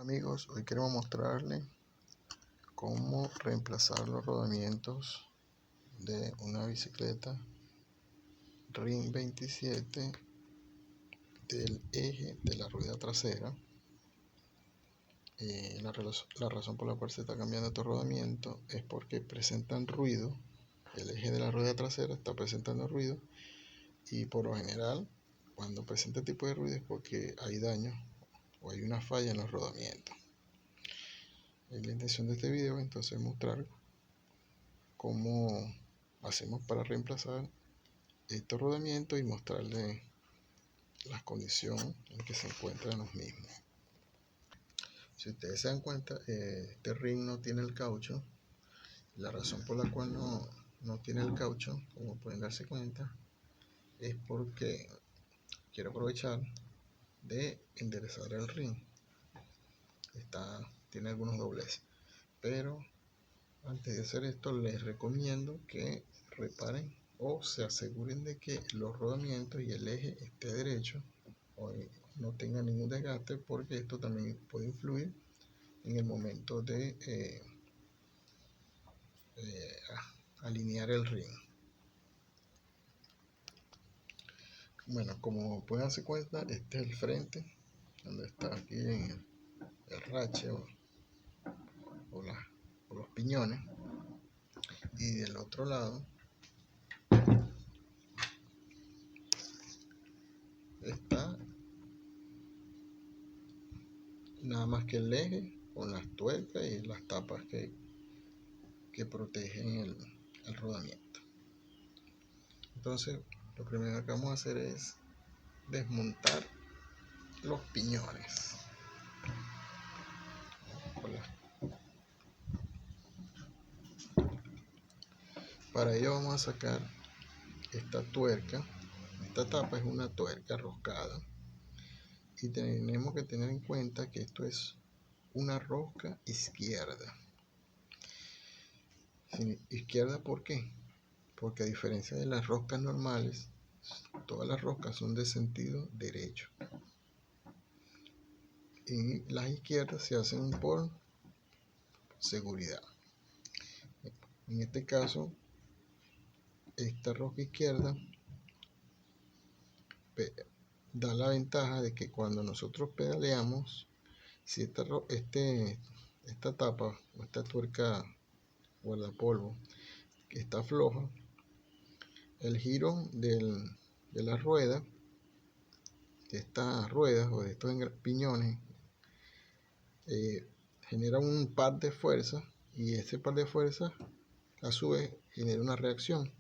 Amigos, hoy queremos mostrarles cómo reemplazar los rodamientos de una bicicleta RIN 27 del eje de la rueda trasera. La razón por la cual se está cambiando estos rodamientos es porque presentan ruido. El eje de la rueda trasera está presentando ruido, y por lo general cuando presenta este tipo de ruido es porque hay daño o hay una falla en los rodamientos. La intención de este video entonces es mostrar cómo hacemos para reemplazar estos rodamientos y mostrarles las condiciones en que se encuentran los mismos. Si ustedes se dan cuenta, este ring no tiene el caucho. La razón por la cual no tiene el caucho, como pueden darse cuenta, es porque quiero aprovechar de enderezar el ring. Tiene algunos dobleces, pero antes de hacer esto les recomiendo que reparen o se aseguren de que los rodamientos y el eje esté derecho o no tenga ningún desgaste, porque esto también puede influir en el momento de alinear el ring. Bueno, como pueden darse cuenta, este es el frente, donde está aquí en el rache o los piñones, y del otro lado está nada más que el eje con las tuercas y las tapas que protegen el rodamiento. Entonces, lo primero que vamos a hacer es desmontar los piñones. Para ello vamos a sacar esta tuerca. Esta tapa es una tuerca roscada, y tenemos que tener en cuenta que esto es una rosca izquierda. ¿Izquierda por qué? Porque a diferencia de las roscas normales, todas las roscas son de sentido derecho, y las izquierdas se hacen por seguridad. En este caso, esta rosca izquierda da la ventaja de que cuando nosotros pedaleamos, si esta tapa o esta tuerca guardapolvo que está floja, el giro de la rueda, de estas ruedas o de estos piñones, genera un par de fuerzas, y ese par de fuerzas a su vez genera una reacción,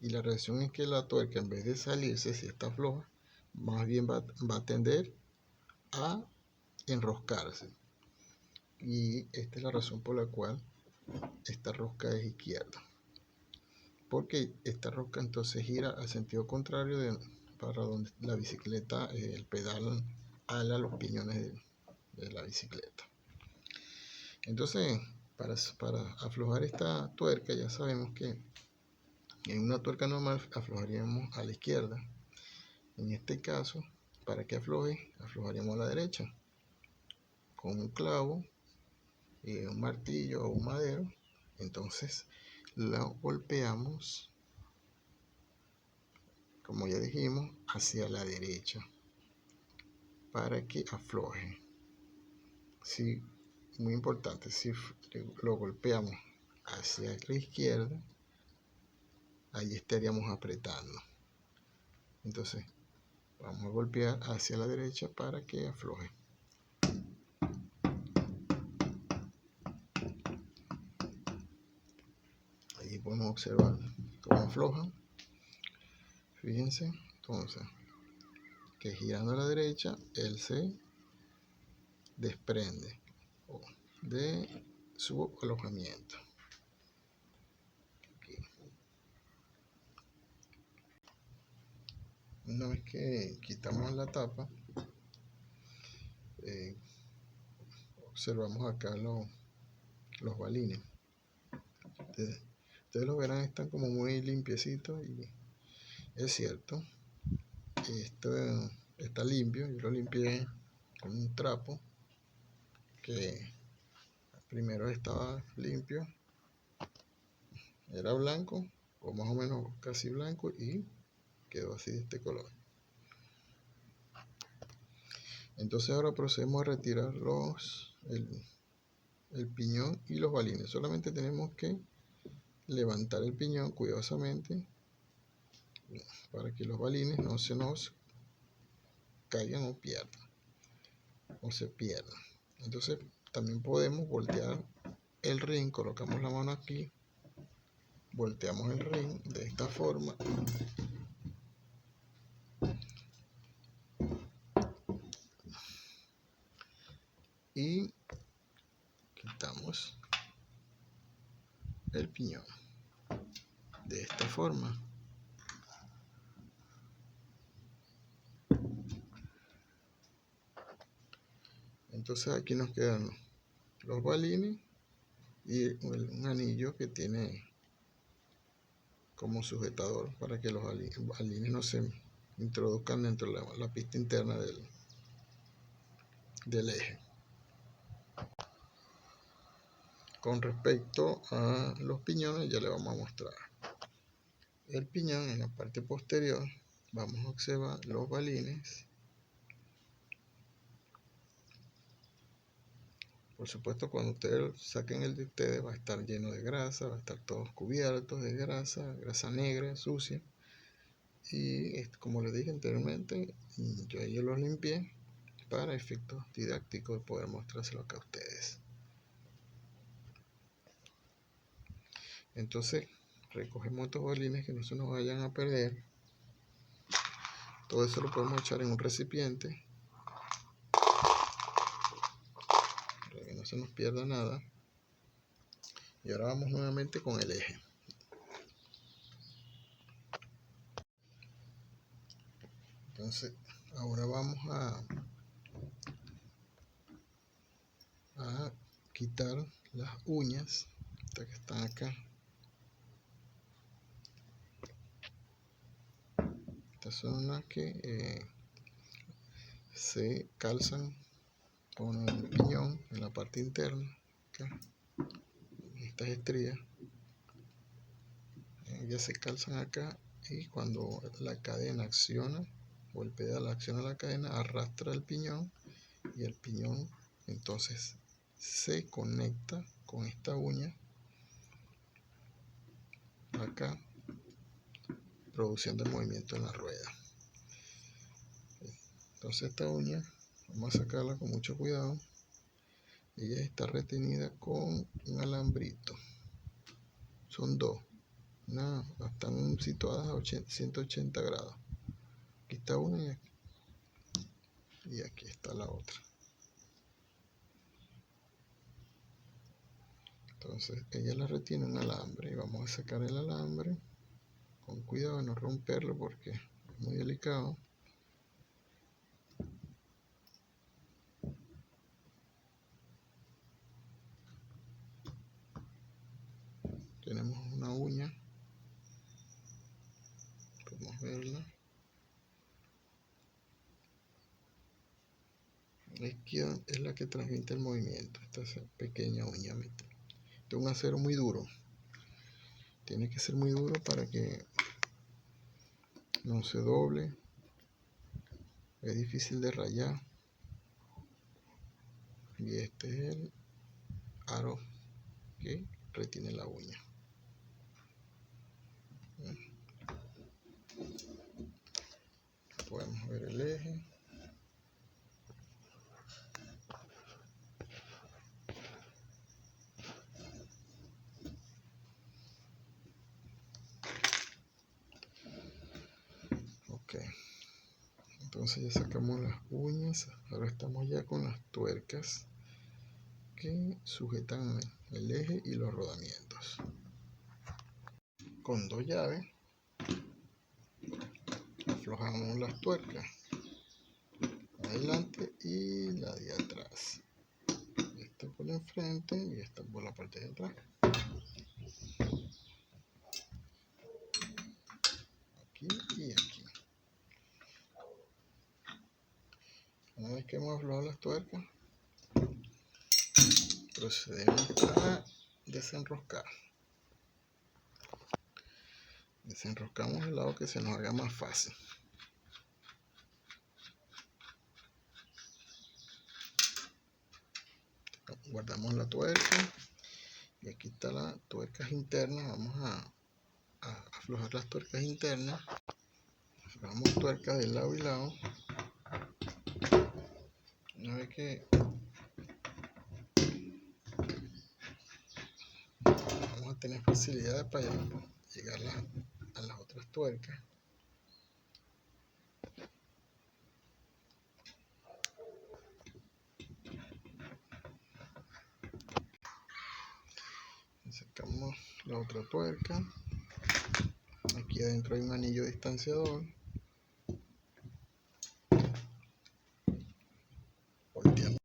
y la reacción es que la tuerca, en vez de salirse, si está floja, más bien va a tender a enroscarse, y esta es la razón por la cual esta rosca es izquierda, porque esta rosca entonces gira al sentido contrario para donde la bicicleta, el pedal ala los piñones de la bicicleta. Entonces, para aflojar esta tuerca, ya sabemos que en una tuerca normal aflojaríamos a la izquierda. En este caso, para que afloje, aflojaríamos a la derecha con un clavo, un martillo o un madero. Entonces lo golpeamos, como ya dijimos, hacia la derecha para que afloje. Sí, muy importante, si lo golpeamos hacia la izquierda, ahí estaríamos apretando. Entonces vamos a golpear hacia la derecha para que afloje. Ahí podemos observar cómo afloja. Fíjense, entonces, que girando a la derecha, él se desprende de su alojamiento. Aquí. Una vez que quitamos la tapa, observamos acá los balines. Ustedes lo verán, están como muy limpiecitos, y es cierto, esto está limpio. Yo lo limpié con un trapo que primero estaba limpio, era blanco o más o menos casi blanco y quedó así de este color. Entonces ahora procedemos a retirar el piñón y los balines. Solamente tenemos que levantar el piñón cuidadosamente para que los balines no se nos caigan o se pierdan. Entonces también podemos voltear el ring, colocamos la mano aquí, volteamos el ring de esta forma y quitamos el piñón de esta forma. Entonces aquí nos quedan los balines y un anillo que tiene como sujetador para que los balines no se introduzcan dentro de la pista interna del eje. Con respecto a los piñones, ya le vamos a mostrar. El piñón en la parte posterior, vamos a observar los balines. Por supuesto, cuando ustedes saquen el de ustedes, va a estar lleno de grasa, va a estar todos cubiertos de grasa negra, sucia. Y como les dije anteriormente, yo los limpié para efectos didácticos de poder mostrárselo acá a ustedes. Entonces recogemos estos balines que no se nos vayan a perder. Todo eso lo podemos echar en un recipiente para que no se nos pierda nada. Y ahora vamos nuevamente con el eje. Entonces ahora vamos a quitar las uñas que están acá. Estas son las que se calzan con el piñón en la parte interna, acá, estas estrías, ya se calzan acá, y cuando la cadena acciona o el pedal acciona la cadena, arrastra el piñón y el piñón entonces se conecta con esta uña acá, produciendo el movimiento en la rueda. Entonces esta uña vamos a sacarla con mucho cuidado. Ella está retenida con un alambrito. Son dos. Están situadas a 180 grados. Aquí está una y aquí está la otra. Entonces ella la retiene un alambre y vamos a sacar el alambre con cuidado de no romperlo porque es muy delicado. Tenemos una uña, podemos verla. La izquierda es la que transmite el movimiento. Esta es pequeña uña. Este es un acero muy duro. Tiene que ser muy duro para que no se doble. Es difícil de rayar. Y este es el aro que retiene la uña. Podemos ver el eje. Ok. Entonces ya sacamos las uñas. Ahora estamos ya con las tuercas que sujetan el eje y los rodamientos. Con dos llaves aflojamos las tuercas, adelante y la de atrás. Esta por el frente y esta por la parte de atrás. Aquí y aquí. Una vez que hemos aflojado las tuercas, procedemos a desenroscar. Desenroscamos el lado que se nos haga más fácil. Guardamos la tuerca y aquí está las tuercas internas. Vamos a aflojar las tuercas internas. Aflojamos tuercas de lado y lado. Una vez que vamos a tener facilidad para llegar a las otras tuercas. Sacamos la otra tuerca. Aquí adentro hay un anillo distanciador. Volteamos.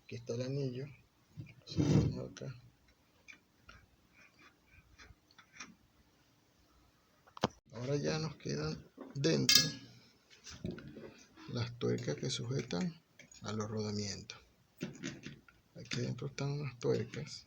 Aquí está el anillo. Acá. Ahora ya nos quedan dentro las tuercas que sujetan a los rodamientos. Aquí dentro están unas tuercas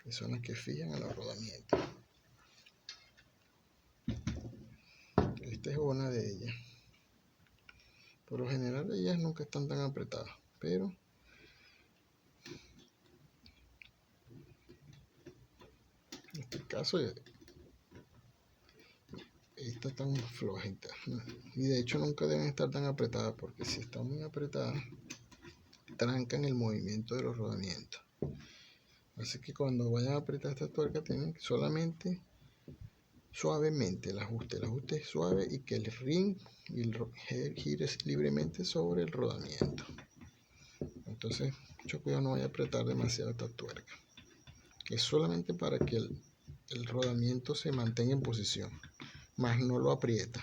que son las que fijan a los rodamientos. Esta es una de ellas. Por lo general ellas nunca están tan apretadas, pero en este caso esta está muy flojita, y de hecho nunca deben estar tan apretadas, porque si están muy apretadas trancan el movimiento de los rodamientos. Así que cuando vayan a apretar esta tuerca tienen que solamente suavemente el ajuste es suave y que el ring y el gire libremente sobre el rodamiento. Entonces mucho cuidado, no vaya a apretar demasiado esta tuerca. Es solamente para que el rodamiento se mantenga en posición, más no lo aprieta.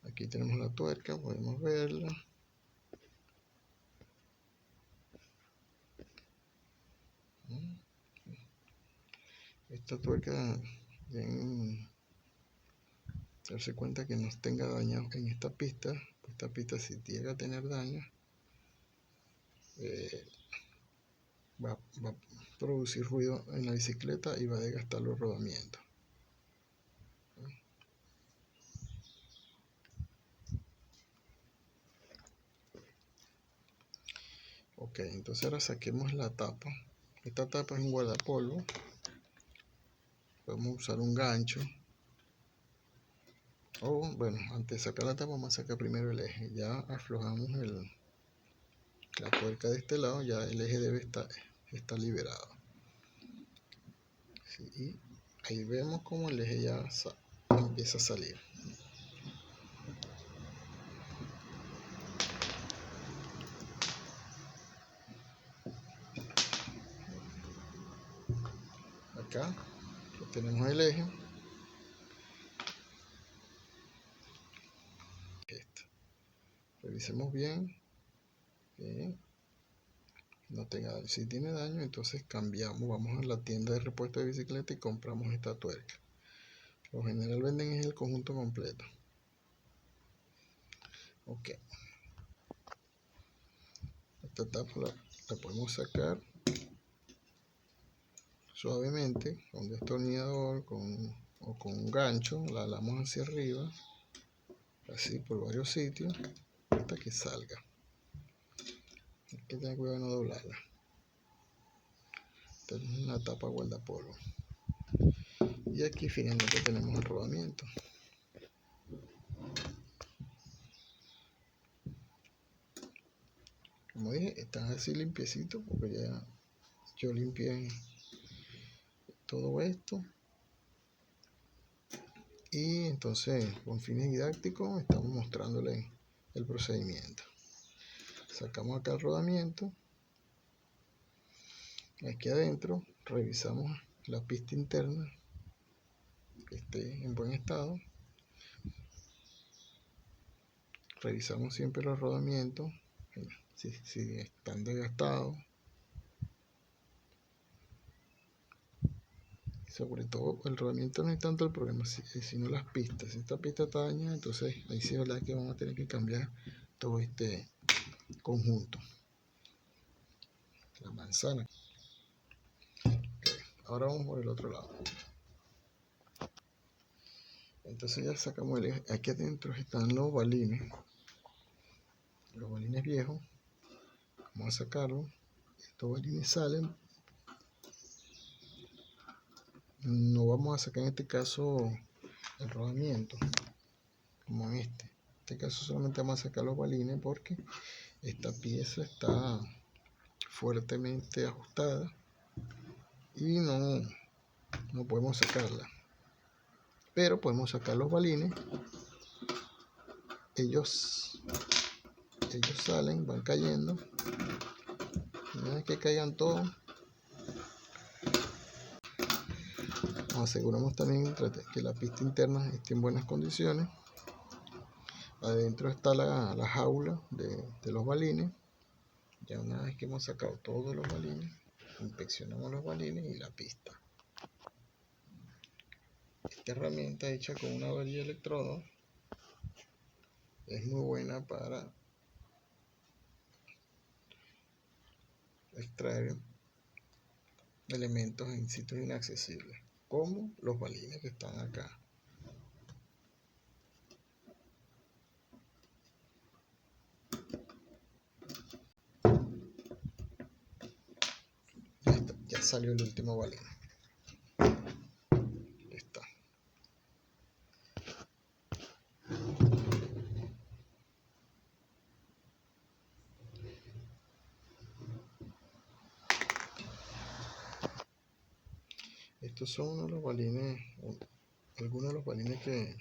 Aquí tenemos la tuerca, podemos verla. Esta tuerca, deben darse cuenta que no tenga daño en esta pista. Esta pista, si llega a tener daño, va a producir ruido en la bicicleta y va a desgastar los rodamientos. Ok, entonces ahora saquemos la tapa. Esta tapa es un guardapolvo. Podemos usar un gancho. O bueno, antes de sacar la tapa vamos a sacar primero el eje. Ya aflojamos la tuerca de este lado, ya el eje debe estar liberado. Sí, y ahí vemos como el eje ya empieza a salir. Acá tenemos el eje. Revisemos bien. No tenga daño. Si tiene daño, entonces cambiamos. Vamos a la tienda de repuesto de bicicleta y compramos esta tuerca. Por lo general venden el conjunto completo. Ok. Esta tapa la podemos sacar suavemente con un destornillador o con un gancho. La alamos hacia arriba, así por varios sitios, hasta que salga. Hay que tener cuidado de no doblarla. Esta es una tapa guardapolvo. Y aquí finalmente tenemos el rodamiento. Como dije, están así limpiecitos porque ya yo limpié todo esto. Y entonces, con fines didácticos, estamos mostrándole el procedimiento. Sacamos acá el rodamiento. Aquí adentro revisamos la pista interna que esté en buen estado. Revisamos siempre los rodamientos si están desgastados. sobre todo el rodamiento no es tanto el problema, sino las pistas. Si esta pista está dañada, entonces ahí sí es verdad que vamos a tener que cambiar todo este conjunto. La manzana. Okay. Ahora vamos por el otro lado. Entonces ya sacamos el eje. Aquí adentro están los balines viejos. Vamos a sacarlos. Estos balines salen. No vamos a sacar en este caso el rodamiento, como en este. En este caso solamente vamos a sacar los balines porque esta pieza está fuertemente ajustada y no podemos sacarla. Pero podemos sacar los balines. Ellos salen, van cayendo. Una vez que caigan todos, nos aseguramos también que la pista interna esté en buenas condiciones. Adentro está la jaula de los balines. Ya una vez que hemos sacado todos los balines, inspeccionamos los balines y la pista. Esta herramienta hecha con una varilla de electrodo es muy buena para extraer elementos en sitios inaccesibles, como los balines que están acá. Ya salió el último balín. Está. Estos son uno de los balines, algunos de los balines que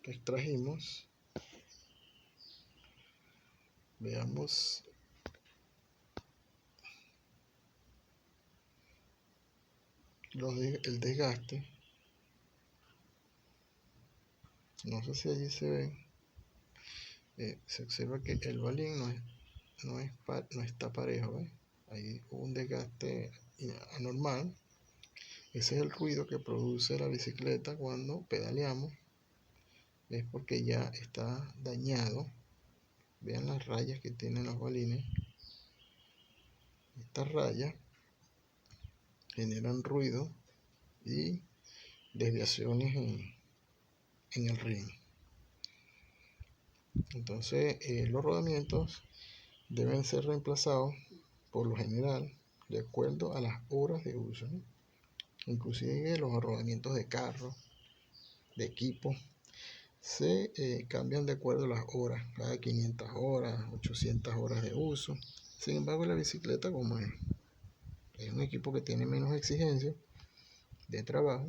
extrajimos. Veamos el desgaste. No sé si allí se ve. Se observa que el balín no está parejo, ¿ves? Ahí hubo un desgaste anormal. Ese es el ruido que produce la bicicleta cuando pedaleamos. Es porque ya está dañado. Vean las rayas que tienen los balines. Estas rayas generan ruido y desviaciones en el ring. Entonces los rodamientos deben ser reemplazados por lo general de acuerdo a las horas de uso, ¿no? Inclusive los rodamientos de carro, de equipo, se cambian de acuerdo a las horas, cada 500 horas, 800 horas de uso. Sin embargo, la bicicleta, como es un equipo que tiene menos exigencia de trabajo,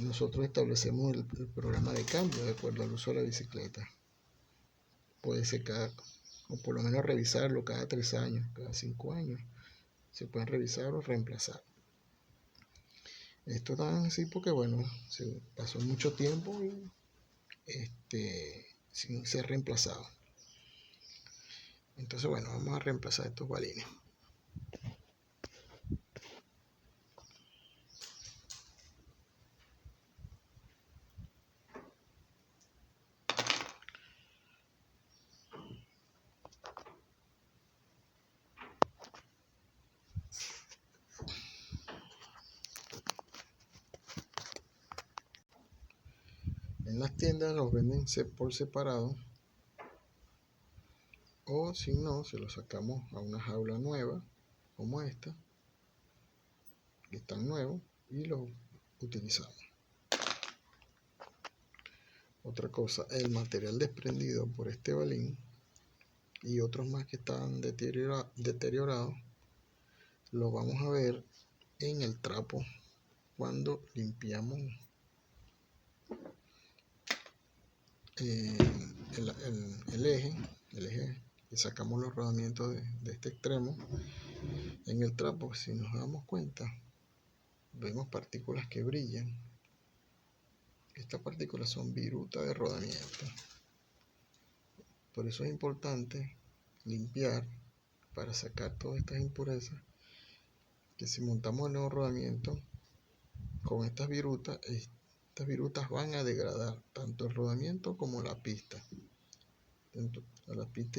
nosotros establecemos el programa de cambio de acuerdo al uso de la bicicleta. Puede ser o por lo menos revisarlo cada 3 años, cada 5 años. Se pueden revisar o reemplazar. Esto tan así porque, bueno, se pasó mucho tiempo sin ser reemplazado. Entonces, bueno, vamos a reemplazar estos balines. En las tiendas los venden por separado, o si no, se los sacamos a una jaula nueva como esta, que están nuevos, y los utilizamos. Otra cosa, el material desprendido por este balín y otros más que están deteriorados, lo vamos a ver en el trapo cuando limpiamos el eje y sacamos los rodamientos de este extremo. En el trapo, si nos damos cuenta, vemos partículas que brillan. Estas partículas son viruta de rodamiento. Por eso es importante limpiar para sacar todas estas impurezas, que si montamos el nuevo rodamiento con estas virutas van a degradar tanto el rodamiento como la pista. Tanto a la pista